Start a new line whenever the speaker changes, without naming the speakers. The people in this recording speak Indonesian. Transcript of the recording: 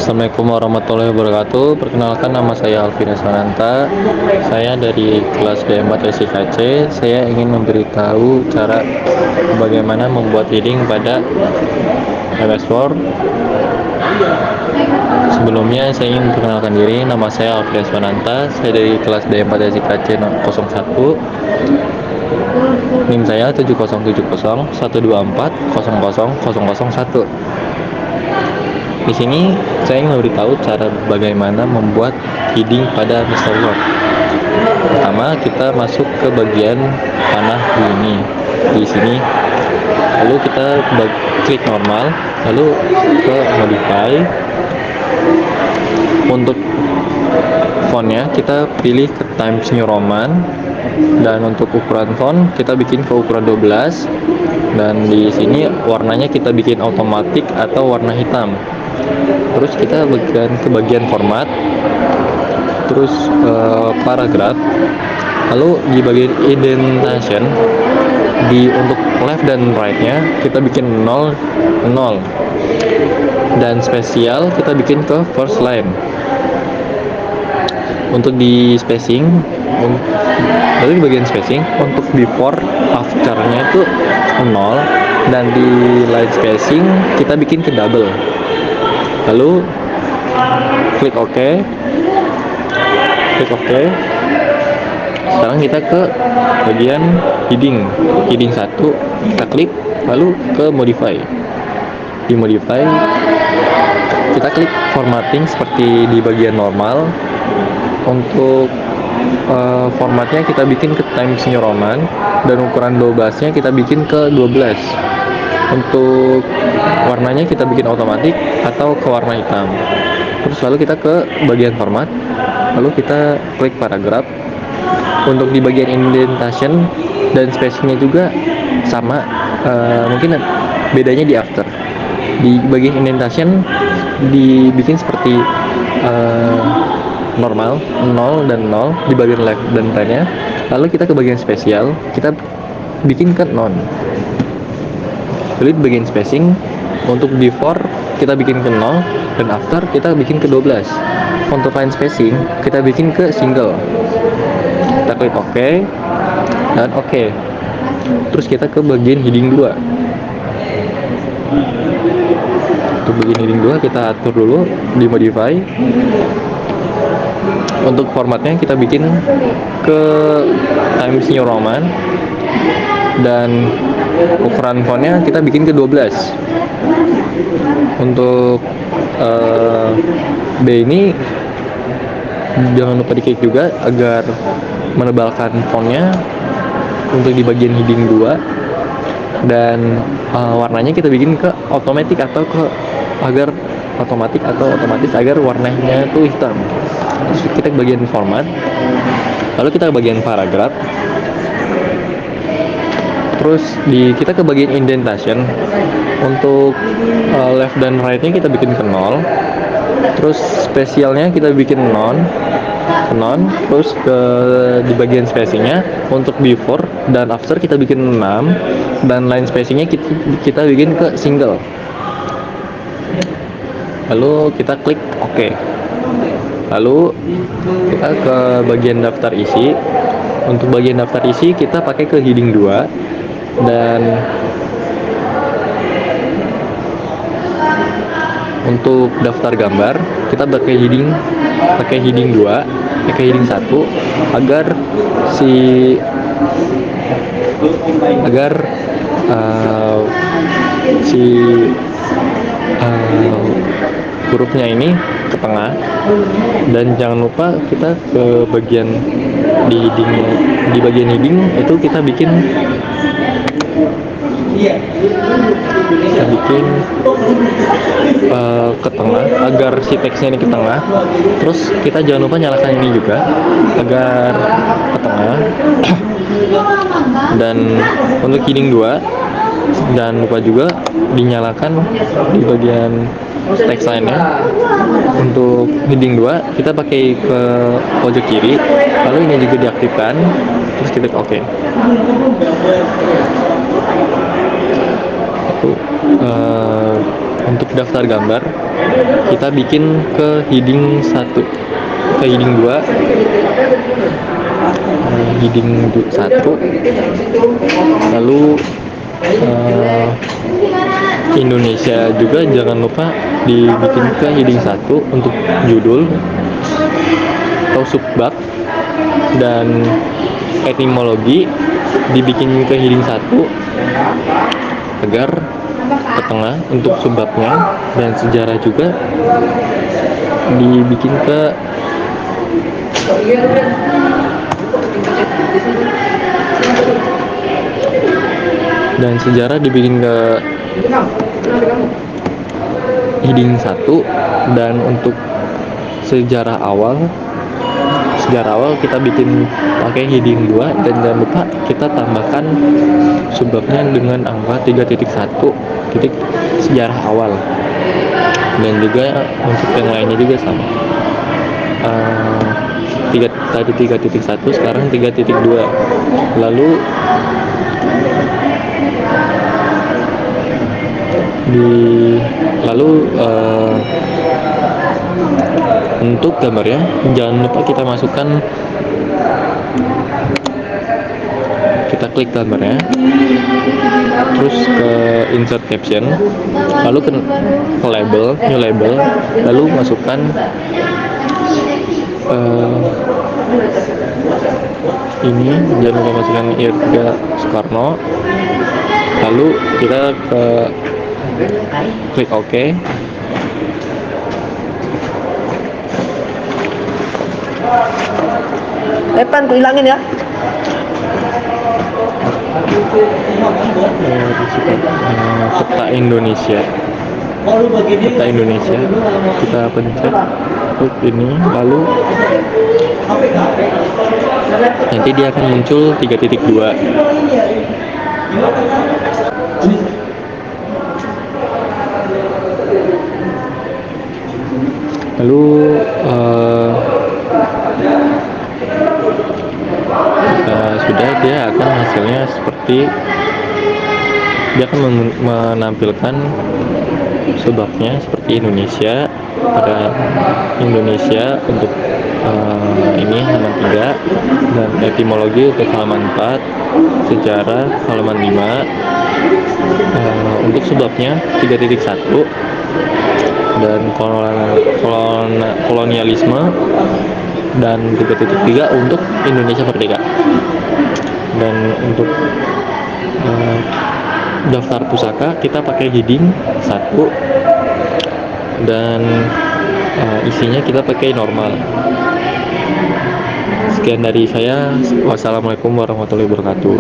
Assalamualaikum warahmatullahi wabarakatuh. Perkenalkan, nama saya Alvin Eswananta. Saya dari kelas D4 SIKC. Saya ingin memberitahu cara bagaimana membuat heading pada MS Word. Sebelumnya saya ingin memperkenalkan diri. Nama saya Alvin Eswananta. Saya dari kelas D4 SIKC 01. NIM saya 707012400001. Di sini saya ingin memberitahu cara bagaimana membuat heading pada Mr. Word. Pertama, kita masuk ke bagian panah bunyi di sini. Lalu kita klik normal, lalu ke modify. Untuk fontnya kita pilih ke Times New Roman, dan untuk ukuran font kita bikin ke ukuran 12, dan di sini warnanya kita bikin otomatik atau warna hitam. Terus kita ke bagian format, terus paragraf, lalu di bagian indentation, untuk left dan right-nya kita bikin 0, dan spesial kita bikin ke first line. Untuk di spacing, lalu di bagian spacing untuk before after-nya itu 0, dan di line spacing kita bikin ke double. Lalu klik OK. Sekarang kita ke bagian heading 1, kita klik, lalu ke modify. Di modify kita klik formatting seperti di bagian normal. Untuk formatnya kita bikin ke Times New Roman, dan ukuran 12-nya kita bikin ke 12. Untuk warnanya kita bikin otomatik atau ke warna hitam. Terus lalu kita ke bagian format, lalu kita klik paragraf. Untuk di bagian indentation dan spacingnya juga sama, mungkin bedanya di after. Di bagian indentation dibikin seperti normal, 0 dan 0 di bagian left dan right-nya. Lalu kita ke bagian spesial, kita bikin ke non. Lalu di bagian spacing, untuk before kita bikin ke 0, dan after kita bikin ke 12. Untuk line spacing kita bikin ke single. Kita klik OK dan OK. Terus kita ke bagian heading 2. Untuk bagian heading 2 kita atur dulu di modify. Untuk formatnya kita bikin ke Times New Roman, dan ukuran fontnya kita bikin ke 12. Untuk B ini jangan lupa diklik juga agar menebalkan fontnya. Untuk di bagian heading 2, dan warnanya kita bikin ke otomatis atau otomatis agar warnanya itu hitam. Terus kita ke bagian format, lalu kita ke bagian paragraf. Terus kita ke bagian indentation. Untuk left dan right-nya kita bikin ke 0. Terus spesialnya kita bikin non. Terus di bagian spacingnya untuk before dan after kita bikin 6, dan line spacingnya kita bikin ke single. Lalu kita klik OK. Lalu kita ke bagian daftar isi. Untuk bagian daftar isi kita pakai ke heading 2, dan untuk daftar gambar kita pakai heading 2, pakai heading 1 agar hurufnya ini ke tengah. Dan jangan lupa kita ke bagian di bagian heading itu kita bikin ke tengah agar si teksnya ini ke tengah. Terus kita jangan lupa nyalakan ini juga agar ke tengah. Dan untuk heading 2 jangan lupa juga dinyalakan di bagian teks lainnya. Untuk heading 2 kita pakai ke pojok kiri, lalu ini juga diaktifkan. Terus kita klik OK. Untuk daftar gambar kita bikin ke heading 1, ke heading 2, heading 1, lalu Indonesia juga jangan lupa dibikin ke heading 1 untuk judul atau subbab, dan etimologi dibikin ke heading 1 agar ke tengah untuk subbabnya, dan sejarah juga dibikin ke heading 1. Dan untuk sejarah awal kita bikin pakai heading 2, dan jangan lupa kita tambahkan subbabnya dengan angka 3.1 titik sejarah awal, dan juga untuk yang lainnya juga sama. Tadi 3.1, sekarang 3.2. lalu untuk gambarnya jangan lupa kita masukkan, kita klik gambarnya, terus ke insert caption, lalu ke label, new label, lalu masukkan ini, jangan lupa masukkan Irga Soekarno, lalu kita klik OK.
Depan tuh hilangin ya.
Peta Indonesia kita pencet ini, lalu nanti dia akan muncul 3.2. lalu sudah, dia akan hasilnya seperti, dia akan menampilkan subbabnya seperti Indonesia, pada Indonesia untuk ini halaman 3, dan etimologi untuk halaman 4, sejarah halaman 5, untuk subbabnya 3.1, dan kolonialisme, dan 3.3 untuk Indonesia Merdeka. Dan untuk daftar pusaka kita pakai heading 1, dan isinya kita pakai normal. Sekian dari saya. Wassalamualaikum warahmatullahi wabarakatuh.